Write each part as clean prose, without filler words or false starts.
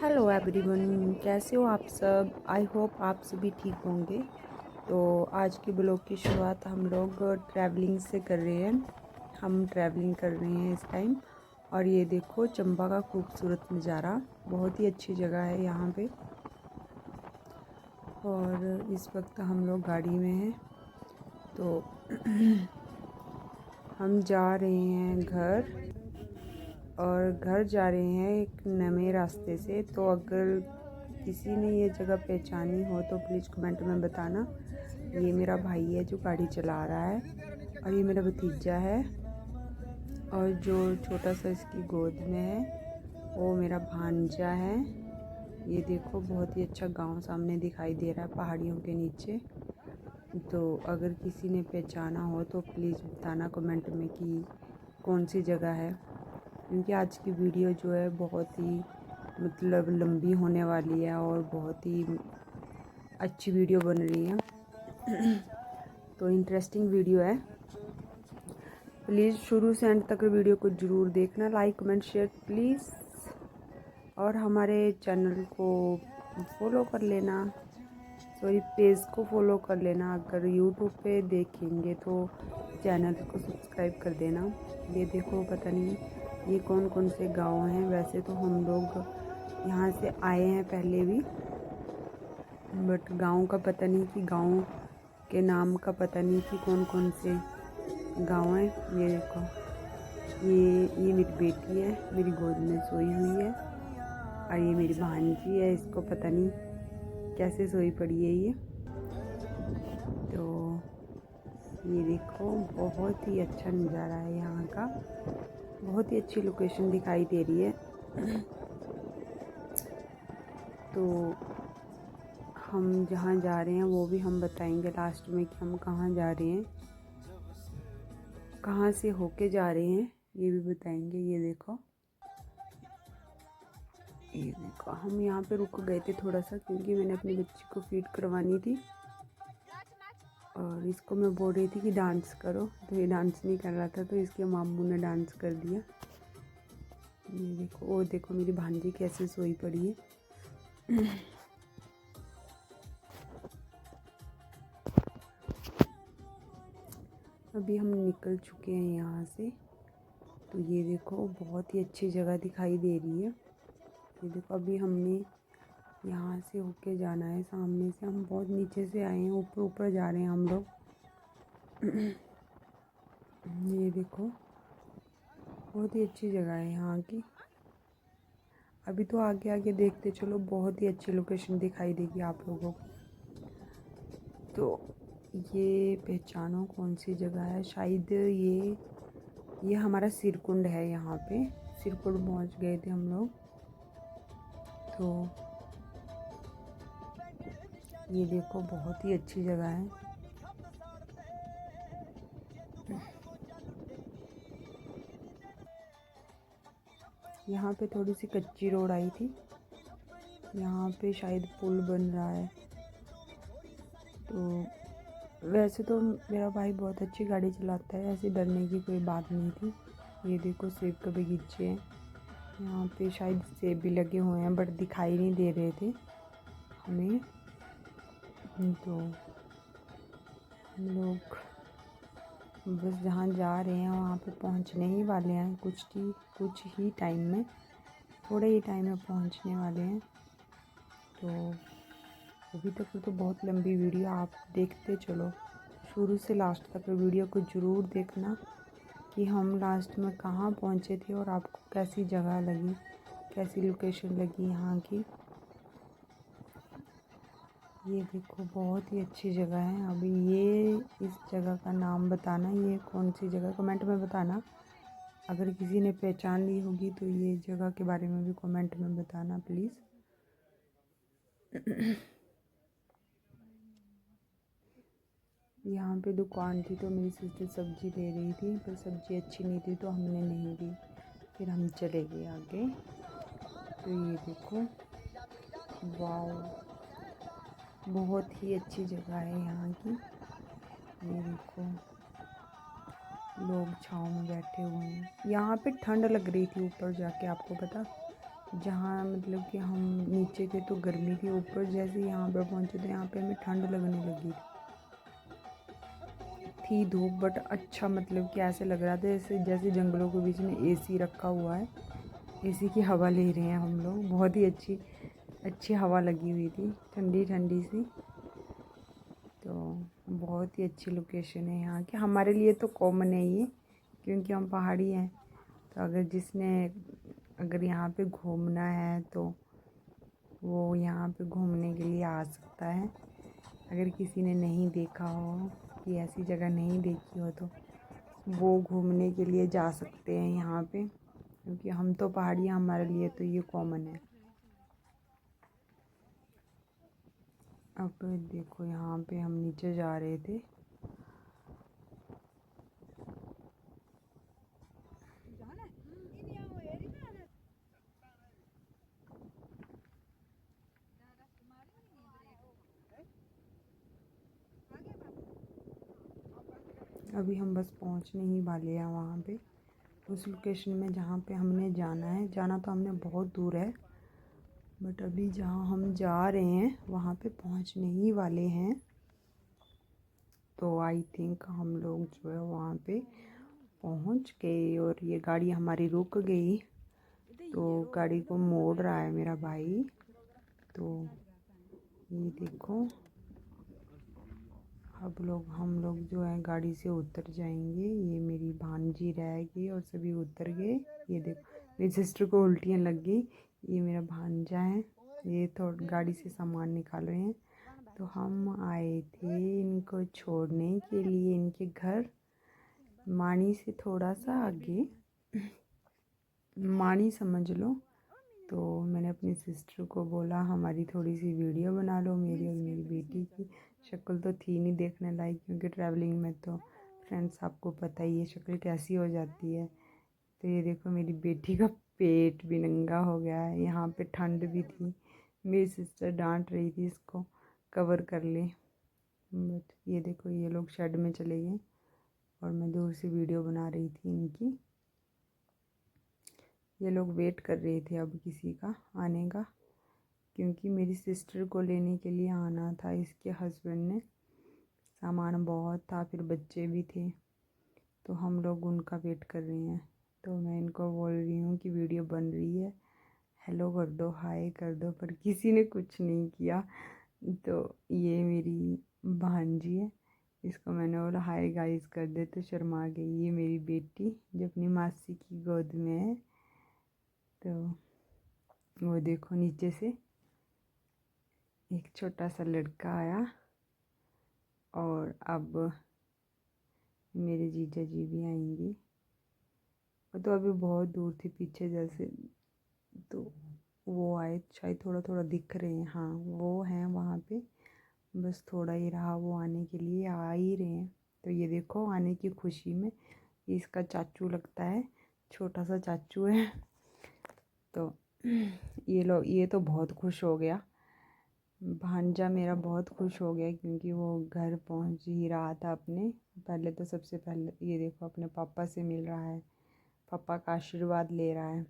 Hello everyone, कैसे हो आप सब। आई होप आप सभी ठीक होंगे। तो आज के ब्लॉग की शुरुआत हम लोग ट्रैवलिंग से कर रहे हैं। हम ट्रैवलिंग कर रहे हैं इस टाइम। और ये देखो चंबा का खूबसूरत नज़ारा, बहुत ही अच्छी जगह है यहाँ पे। और इस वक्त हम लोग गाड़ी में हैं। तो हम जा रहे हैं घर, और घर जा रहे हैं एक नए रास्ते से। तो अगर किसी ने ये जगह पहचानी हो तो प्लीज़ कमेंट में बताना। ये मेरा भाई है जो गाड़ी चला रहा है, और ये मेरा भतीजा है, और जो छोटा सा इसकी गोद में है वो मेरा भांजा है। ये देखो बहुत ही अच्छा गांव सामने दिखाई दे रहा है पहाड़ियों के नीचे। तो अगर किसी ने पहचाना हो तो प्लीज़ बताना कमेंट में कि कौन सी जगह है, क्योंकि आज की वीडियो जो है बहुत ही मतलब लंबी होने वाली है और बहुत ही अच्छी वीडियो बन रही है। तो इंटरेस्टिंग वीडियो है। प्लीज़ शुरू से एंड तक वीडियो को ज़रूर देखना, लाइक कमेंट शेयर प्लीज़। और हमारे चैनल को फॉलो कर लेना, सॉरी पेज को फॉलो कर लेना। अगर यूट्यूब पे देखेंगे तो चैनल को सब्सक्राइब कर देना। ये देखो पता नहीं ये कौन कौन से गांव हैं। वैसे तो हम लोग यहाँ से आए हैं पहले भी, बट गांव का पता नहीं कि गांव के नाम का पता नहीं कि कौन कौन से गांव हैं। ये देखो ये मेरी बेटी है, मेरी गोद में सोई हुई है। और ये मेरी भांजी है, इसको पता नहीं कैसे सोई पड़ी है ये। तो ये देखो बहुत ही अच्छा नज़ारा है यहाँ का, बहुत ही अच्छी लोकेशन दिखाई दे रही है। तो हम जहाँ जा रहे हैं वो भी हम बताएंगे लास्ट में कि हम कहाँ जा रहे हैं, कहाँ से होके जा रहे हैं, ये भी बताएंगे। ये देखो हम यहाँ पे रुक गए थे थोड़ा सा, क्योंकि मैंने अपनी बच्ची को फीड करवानी थी और इसको मैं बोल रही थी कि डांस करो, तो ये डांस नहीं कर रहा था तो इसके मामू ने डांस कर दिया। ये देखो, वो देखो मेरी भांजी कैसे सोई पड़ी है। अभी हम निकल चुके हैं यहाँ से। तो ये देखो बहुत ही अच्छी जगह दिखाई दे रही है। ये देखो अभी हमने यहाँ से होके जाना है, सामने से हम बहुत नीचे से आए हैं, ऊपर ऊपर जा रहे हैं हम लोग। ये देखो बहुत ही अच्छी जगह है यहाँ की। अभी तो आगे आगे देखते चलो, बहुत ही अच्छी लोकेशन दिखाई देगी आप लोगों को। तो ये पहचानो कौन सी जगह है, शायद ये हमारा सिरकुंड है। यहाँ पे सिरकुंड पहुँच गए थे हम लोग। तो ये देखो बहुत ही अच्छी जगह है। यहाँ पे थोड़ी सी कच्ची रोड आई थी, यहाँ पे शायद पुल बन रहा है। तो वैसे तो मेरा भाई बहुत अच्छी गाड़ी चलाता है, ऐसे डरने की कोई बात नहीं थी। ये देखो सेब के बगीचे हैं, यहाँ पे शायद सेब भी लगे हुए हैं बट दिखाई नहीं दे रहे थे हमें। तो हम लोग बस जहाँ जा रहे हैं वहाँ पे पहुँचने ही वाले हैं, कुछ ही टाइम में, थोड़े ही टाइम में पहुँचने वाले हैं। तो अभी तक तो बहुत लंबी वीडियो, आप देखते चलो शुरू से लास्ट तक वीडियो को ज़रूर देखना कि हम लास्ट में कहाँ पहुँचे थे और आपको कैसी जगह लगी, कैसी लोकेशन लगी यहाँ की। ये देखो बहुत ही अच्छी जगह है। अभी ये इस जगह का नाम बताना, ये कौन सी जगह कमेंट में बताना। अगर किसी ने पहचान ली होगी तो ये जगह के बारे में भी कमेंट में बताना प्लीज़। यहाँ पे दुकान थी तो मेरी सिस्टर सब्ज़ी दे रही थी, पर सब्ज़ी अच्छी नहीं थी तो हमने नहीं ली, फिर हम चले गए आगे। तो ये देखो वाह, बहुत ही अच्छी जगह है यहाँ की। ये देखो लोग छाँव में बैठे हुए हैं। यहाँ पे ठंड लग रही थी ऊपर जाके, आपको पता जहाँ मतलब कि हम नीचे थे तो गर्मी थी, ऊपर जैसे यहाँ पर पहुँचे तो यहाँ पे हमें ठंड लगने लगी थी धूप, बट अच्छा मतलब कि ऐसे लग रहा था जैसे जैसे जंगलों के बीच में एसी रखा हुआ है, एसी की हवा ले रहे हैं हम लोग। बहुत ही अच्छी हवा लगी हुई थी, ठंडी ठंडी सी। तो बहुत ही अच्छी लोकेशन है यहाँ की, हमारे लिए तो कॉमन है ये, क्योंकि हम पहाड़ी हैं। तो अगर यहाँ पे घूमना है तो वो यहाँ पे घूमने के लिए आ सकता है। अगर किसी ने नहीं देखा हो, कि ऐसी जगह नहीं देखी हो, तो वो घूमने के लिए जा सकते हैं यहाँ पे, क्योंकि हम तो पहाड़ी हैं, हमारे लिए तो ये कॉमन है। अब देखो यहाँ पे हम नीचे जा रहे थे, अभी हम बस पहुँचने ही वाले हैं वहाँ पे, उस लोकेशन में जहाँ पे हमने जाना है। जाना तो हमने बहुत दूर है, बट अभी जहाँ हम जा रहे हैं वहाँ पे पहुँचने ही वाले हैं। तो आई थिंक हम लोग जो है वहाँ पे पहुँच गए, और ये गाड़ी हमारी रुक गई, तो गाड़ी को मोड़ रहा है मेरा भाई। तो ये देखो, अब हम लोग जो है गाड़ी से उतर जाएंगे। ये मेरी भांजी रहेगी और सभी उतर गए। ये देखो मेरी सिस्टर को उल्टियाँ लग गई। ये मेरा भांजा है, ये तो गाड़ी से सामान निकाल रहे हैं। तो हम आए थे इनको छोड़ने के लिए इनके घर, मानी से थोड़ा सा आगे, मानी समझ लो। तो मैंने अपनी सिस्टर को बोला हमारी थोड़ी सी वीडियो बना लो, मेरी और मेरी बेटी की। शक्ल तो थी नहीं देखने लायक, क्योंकि ट्रैवलिंग में तो फ्रेंड्स आपको पता ही है शक्ल कैसी हो जाती है। तो ये देखो मेरी बेटी का पेट भी नंगा हो गया है, यहाँ पे ठंड भी थी। मेरी सिस्टर डांट रही थी इसको कवर कर ले, बट ये देखो ये लोग शेड में चले गए और मैं दूर से वीडियो बना रही थी इनकी। ये लोग वेट कर रहे थे अब किसी का आने का, क्योंकि मेरी सिस्टर को लेने के लिए आना था इसके हस्बैंड ने। सामान बहुत था, फिर बच्चे भी थे, तो हम लोग उनका वेट कर रहे हैं। तो मैं इनको बोल रही हूँ कि वीडियो बन रही है, हेलो कर दो, हाय कर दो, पर किसी ने कुछ नहीं किया। तो ये मेरी भांजी है, इसको मैंने बोला हाय गाइस कर दे तो शर्मा गई। ये मेरी बेटी जो अपनी मासी की गोद में है। तो वो देखो नीचे से एक छोटा सा लड़का आया, और अब मेरे जीजा जी भी आएंगे। वो तो अभी बहुत दूर थी पीछे जैसे, तो वो आए शायद, थोड़ा थोड़ा दिख रहे हैं। हाँ वो हैं वहाँ पे, बस थोड़ा ही रहा, वो आने के लिए आ ही रहे हैं। तो ये देखो आने की खुशी में, इसका चाचू लगता है, छोटा सा चाचू है। तो ये तो बहुत खुश हो गया, भांजा मेरा बहुत खुश हो गया, क्योंकि वो घर पहुंच ही रहा था अपने। पहले तो सबसे पहले ये देखो अपने पापा से मिल रहा है, पापा का आशीर्वाद ले रहा है।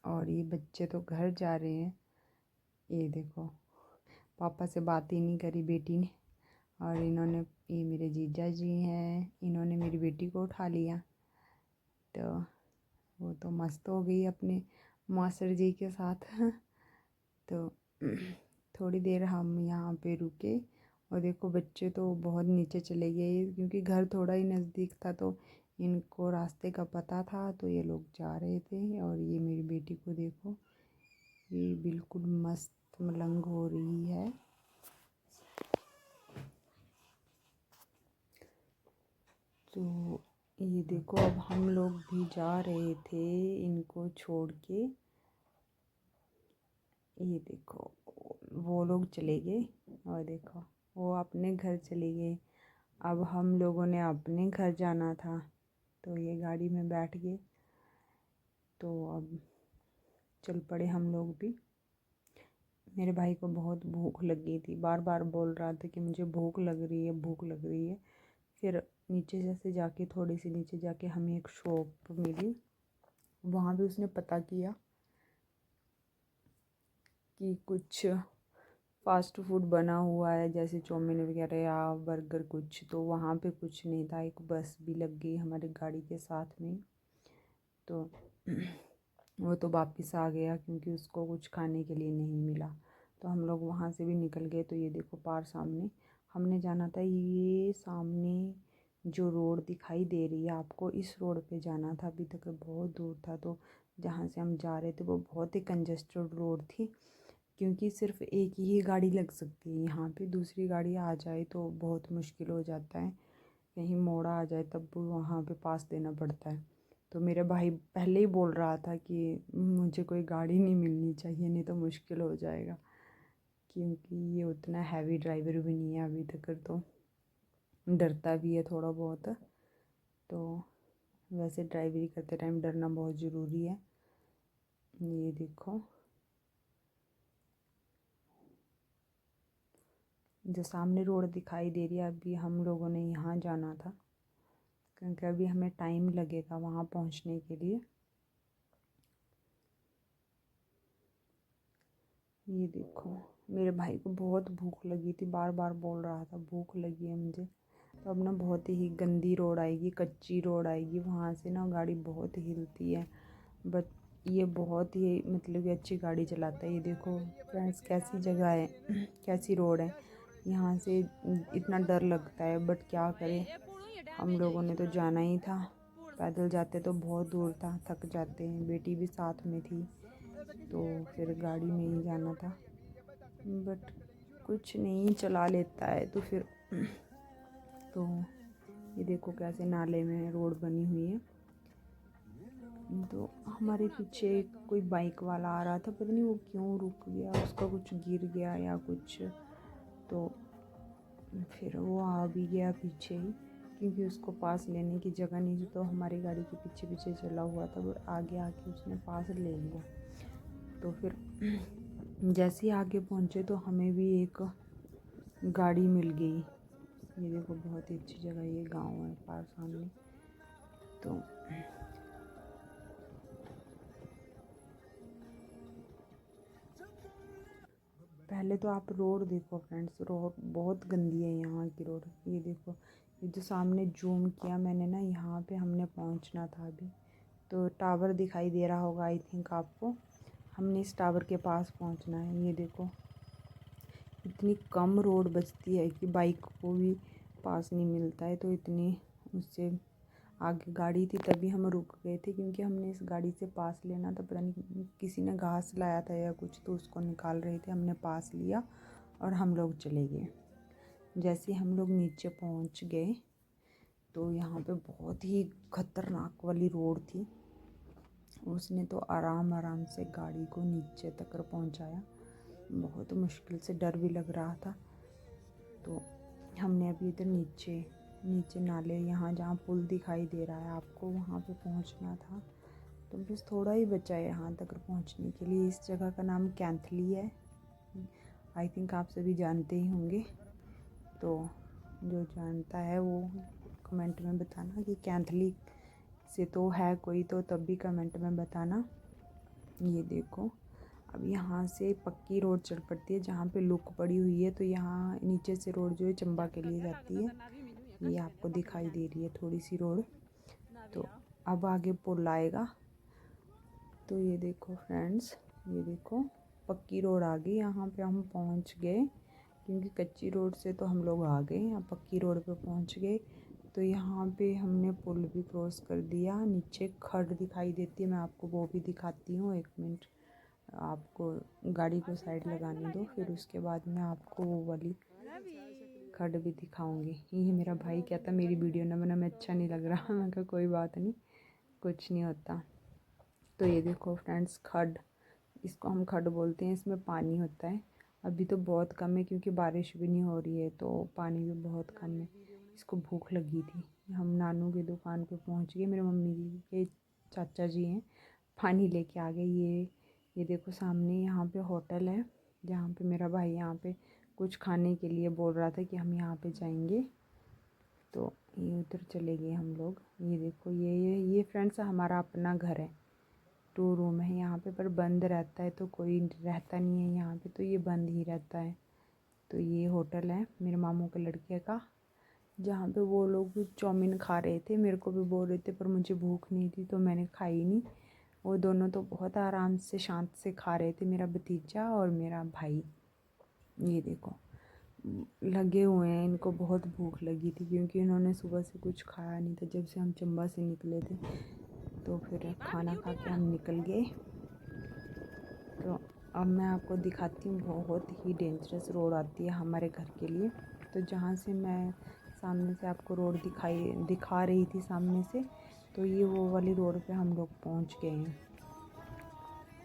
और ये बच्चे तो घर जा रहे हैं। ये देखो पापा से बात ही नहीं करी बेटी ने, और ये मेरे जीजा जी हैं, इन्होंने मेरी बेटी को उठा लिया। तो वो तो मस्त हो गई अपने मास्टर जी के साथ। तो थोड़ी देर हम यहाँ पे रुके, और देखो बच्चे तो बहुत नीचे चले गए, क्योंकि घर थोड़ा ही नज़दीक था, तो इनको रास्ते का पता था, तो ये लोग जा रहे थे। और ये मेरी बेटी को देखो, ये बिल्कुल मस्त मलंग हो रही है। तो ये देखो अब हम लोग भी जा रहे थे इनको छोड़ के। ये देखो वो लोग चले गए, और देखो वो अपने घर चले गए। अब हम लोगों ने अपने घर जाना था, तो ये गाड़ी में बैठ गए। तो अब चल पड़े हम लोग भी। मेरे भाई को बहुत भूख लगी थी, बार बार बोल रहा था कि मुझे भूख लग रही है, भूख लग रही है। फिर नीचे जैसे जाके, थोड़ी सी नीचे जाके हमें एक शॉप मिली, वहाँ भी उसने पता किया, कि कुछ फास्ट फूड बना हुआ है जैसे चाउमीन वगैरह या बर्गर कुछ, तो वहाँ पे कुछ नहीं था। एक बस भी लग गई हमारी गाड़ी के साथ में, तो वो तो वापस आ गया क्योंकि उसको कुछ खाने के लिए नहीं मिला। तो हम लोग वहाँ से भी निकल गए। तो ये देखो पार सामने हमने जाना था, ये सामने जो रोड दिखाई दे रही है आपको, इस रोड पे जाना था। अभी तक बहुत दूर था, तो जहाँ से हम जा रहे थे वो बहुत ही कंजस्टेड रोड थी, क्योंकि सिर्फ एक ही गाड़ी लग सकती है यहाँ पे। दूसरी गाड़ी आ जाए तो बहुत मुश्किल हो जाता है, कहीं मोड़ आ जाए तब वहाँ पे पास देना पड़ता है। तो मेरे भाई पहले ही बोल रहा था कि मुझे कोई गाड़ी नहीं मिलनी चाहिए, नहीं तो मुश्किल हो जाएगा, क्योंकि ये उतना हैवी ड्राइवर भी नहीं है अभी तक, तो डरता भी है थोड़ा बहुत। तो वैसे ड्राइवरी करते टाइम डरना बहुत ज़रूरी है। ये देखो जो सामने रोड दिखाई दे रही है, अभी हम लोगों ने यहाँ जाना था क्योंकि अभी हमें टाइम लगेगा वहाँ पहुँचने के लिए। ये देखो मेरे भाई को बहुत भूख लगी थी, बार बार बोल रहा था भूख लगी है मुझे। तो अब ना बहुत ही गंदी रोड आएगी, कच्ची रोड आएगी, वहाँ से ना गाड़ी बहुत हिलती है। बट ये बहुत ही मतलब कि अच्छी गाड़ी चलाता है। ये देखो फ्रेंड्स कैसी जगह है, कैसी रोड है, यहाँ से इतना डर लगता है, बट क्या करें, हम लोगों ने तो जाना ही था। पैदल जाते तो बहुत दूर था, थक जाते हैं, बेटी भी साथ में थी, तो फिर गाड़ी में ही जाना था। बट कुछ नहीं, चला लेता है तो फिर तो ये देखो कैसे नाले में रोड बनी हुई है। तो हमारे पीछे कोई बाइक वाला आ रहा था, पता नहीं वो क्यों रुक गया, उसका कुछ गिर गया या कुछ, तो फिर वो आ भी गया पीछे ही, क्योंकि उसको पास लेने की जगह नहीं थी। तो हमारी गाड़ी के पीछे पीछे चला हुआ था, वो आगे आके उसने पास ले लिया। तो फिर जैसे ही आगे पहुँचे तो हमें भी एक गाड़ी मिल गई। ये देखो बहुत ही अच्छी जगह, ये गांव है पास सामने। तो पहले तो आप रोड देखो फ्रेंड्स, रोड बहुत गंदी है यहाँ की रोड। ये देखो, ये जो सामने जूम किया मैंने ना, यहाँ पे हमने पहुँचना था अभी। तो टावर दिखाई दे रहा होगा आई थिंक आपको, हमने इस टावर के पास पहुँचना है। ये देखो इतनी कम रोड बचती है कि बाइक को भी पास नहीं मिलता है, तो इतनी उससे आगे गाड़ी थी तभी हम रुक गए थे, क्योंकि हमने इस गाड़ी से पास लेना था। पता नहीं किसी ने घास लाया था या कुछ, तो उसको निकाल रहे थे, हमने पास लिया और हम लोग चले गए। जैसे हम लोग नीचे पहुंच गए तो यहाँ पे बहुत ही खतरनाक वाली रोड थी। उसने तो आराम आराम से गाड़ी को नीचे तक पहुंचाया, बहुत मुश्किल से, डर भी लग रहा था। तो हमने अभी इधर नीचे नीचे नाले, यहाँ जहाँ पुल दिखाई दे रहा है आपको, वहाँ पे पहुँचना था। तो बस थोड़ा ही बचा है यहाँ तक पहुँचने के लिए। इस जगह का नाम कैंथली है, आई थिंक आप सभी जानते ही होंगे। तो जो जानता है वो कमेंट में बताना कि कैंथली से तो है कोई, तो तब भी कमेंट में बताना। ये देखो अब यहाँ से पक्की रोड चढ़ पड़ती है जहाँ पे लुक पड़ी हुई है। तो यहाँ नीचे से रोड जो है चंबा के लिए जाती है, ये आपको दिखाई दे रही है थोड़ी सी रोड। तो अब आगे पुल आएगा। तो ये देखो फ्रेंड्स, ये देखो पक्की रोड आ गई, यहाँ पे हम पहुँच गए, क्योंकि कच्ची रोड से तो हम लोग आ गए, यहाँ पक्की रोड पे पहुँच गए। तो यहाँ पे हमने पुल भी क्रॉस कर दिया। नीचे खड्ड दिखाई देती है, मैं आपको वो भी दिखाती हूँ, एक मिनट आपको गाड़ी को साइड लगाने दो, फिर उसके बाद मैं आपको वो वाली खड्ड भी दिखाऊंगी। ये मेरा भाई कहता मेरी वीडियो ना बना, मैं अच्छा नहीं लग रहा। मैं कहा कोई बात नहीं, कुछ नहीं होता। तो ये देखो फ्रेंड्स खड्ड, इसको हम खड्ड बोलते हैं, इसमें पानी होता है। अभी तो बहुत कम है क्योंकि बारिश भी नहीं हो रही है, तो पानी भी बहुत कम है। इसको भूख लगी थी, हम नानू की दुकान पे पहुंच गए, मेरे मम्मी जी के चाचा जी हैं, पानी लेके आ गए। ये देखो सामने यहाँ पे होटल है, जहाँ पे मेरा भाई यहाँ पे कुछ खाने के लिए बोल रहा था कि हम यहाँ पे जाएंगे। तो ये उधर चले गए हम लोग। ये देखो ये फ्रेंड्स हमारा अपना घर है, 2 रूम है यहाँ पे, पर बंद रहता है तो कोई रहता नहीं है यहाँ पे, तो ये बंद ही रहता है। तो ये होटल है मेरे मामू के लड़के का, जहाँ पे वो लोग चाउमीन खा रहे थे। मेरे को भी बोल रहे थे पर मुझे भूख नहीं थी तो मैंने खाई नहीं। वो दोनों तो बहुत आराम से शांत से खा रहे थे, मेरा भतीजा और मेरा भाई। ये देखो लगे हुए हैं, इनको बहुत भूख लगी थी क्योंकि इन्होंने सुबह से कुछ खाया नहीं था। जब से हम चंबा से निकले थे तो फिर खाना खा के हम निकल गए। तो अब मैं आपको दिखाती हूँ, बहुत ही डेंजरस रोड आती है हमारे घर के लिए। तो जहाँ से मैं सामने से आपको रोड दिखा रही थी सामने से, तो ये वो वाली रोड पे हम लोग पहुँच गए हैं।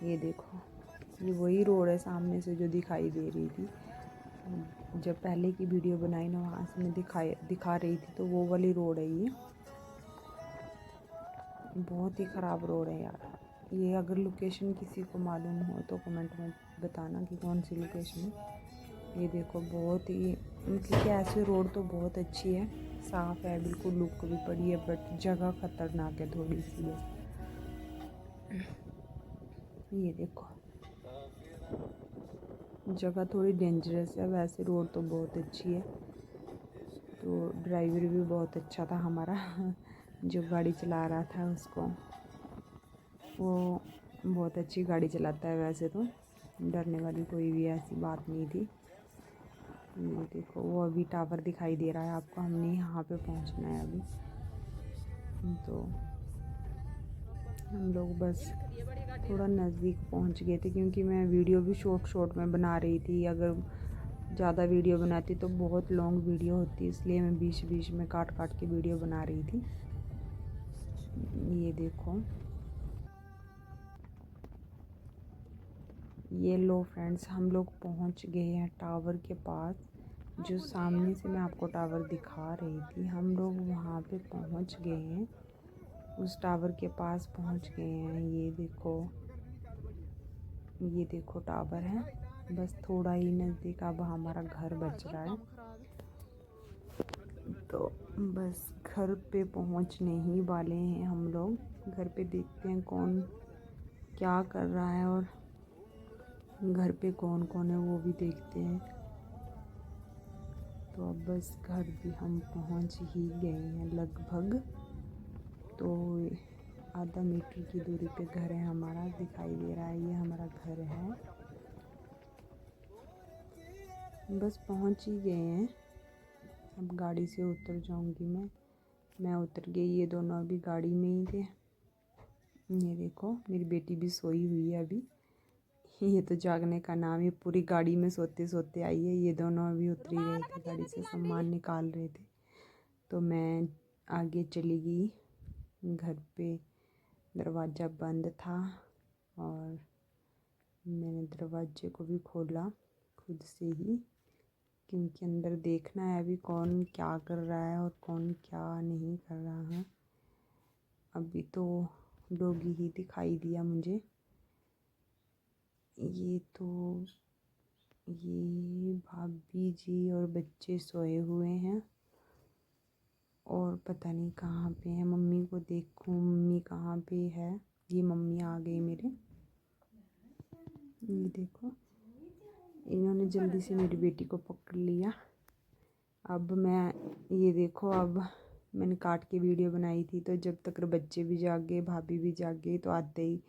ये देखो ये वही रोड है सामने से जो दिखाई दे रही थी। जब पहले की वीडियो बनाई ना, वहाँ से मैं दिखा रही थी, तो वो वाली रोड है ये। बहुत ही ख़राब रोड है यार ये। अगर लोकेशन किसी को मालूम हो तो कमेंट में बताना कि कौन सी लोकेशन है। ये देखो बहुत ही मतलब कि ऐसे रोड तो बहुत अच्छी है, साफ़ है, बिल्कुल लुक भी पड़ी है, बट जगह ख़तरनाक है थोड़ी सी बस। ये देखो जगह थोड़ी डेंजरस है, वैसे रोड तो बहुत अच्छी है। तो ड्राइवर भी बहुत अच्छा था हमारा जो गाड़ी चला रहा था उसको, वो बहुत अच्छी गाड़ी चलाता है वैसे तो, डरने वाली कोई भी ऐसी बात नहीं थी। ये देखो वो अभी टावर दिखाई दे रहा है आपको, हमने यहाँ पे पहुँचना है अभी। तो हम लोग बस थोड़ा नज़दीक पहुँच गए थे क्योंकि मैं वीडियो भी शॉर्ट में बना रही थी। अगर ज़्यादा वीडियो बनाती तो बहुत लॉन्ग वीडियो होती, इसलिए मैं बीच में काट के वीडियो बना रही थी। ये देखो ये लो फ्रेंड्स, हम लोग पहुंच गए हैं टावर के पास। जो सामने से मैं आपको टावर दिखा रही थी, हम लोग वहां पे पहुंच गए हैं, उस टावर के पास पहुंच गए हैं। ये देखो टावर है, बस थोड़ा ही नज़दीक अब हमारा घर बच रहा है। तो बस घर पे पहुंचने ही वाले हैं हम लोग। घर पे देखते हैं कौन क्या कर रहा है और घर पे कौन कौन है वो भी देखते हैं। तो अब बस घर भी हम पहुंच ही गए हैं लगभग। तो आधा मीटर की दूरी पे घर है हमारा, दिखाई दे रहा है ये हमारा घर है। बस पहुंच ही गए हैं, अब गाड़ी से उतर जाऊंगी मैं उतर गई। ये दोनों अभी गाड़ी में ही थे। ये देखो मेरी बेटी भी सोई हुई है अभी, ये तो जागने का नाम है, पूरी गाड़ी में सोते सोते आई है। ये दोनों अभी उतर ही रहे थे गाड़ी से, सामान निकाल रहे थे। तो मैं आगे चली गई घर पे, दरवाज़ा बंद था और मैंने दरवाजे को भी खोला खुद से ही, क्योंकि अंदर देखना है अभी कौन क्या कर रहा है और कौन क्या नहीं कर रहा है। अभी तो डॉगी ही दिखाई दिया मुझे। ये भाभी जी और बच्चे सोए हुए हैं और पता नहीं कहाँ पे है। मम्मी को देखूं मम्मी कहाँ पे है। ये मम्मी आ गई मेरे। ये देखो इन्होंने जल्दी से मेरी बेटी को पकड़ लिया। अब ये देखो अब मैंने काट के वीडियो बनाई थी, तो जब तक बच्चे भी जाग गए, भाभी भी जाग गई, तो आते ही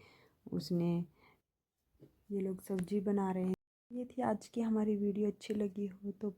उसने, ये लोग सब्जी बना रहे हैं। ये थी आज की हमारी वीडियो। अच्छी लगी हो तो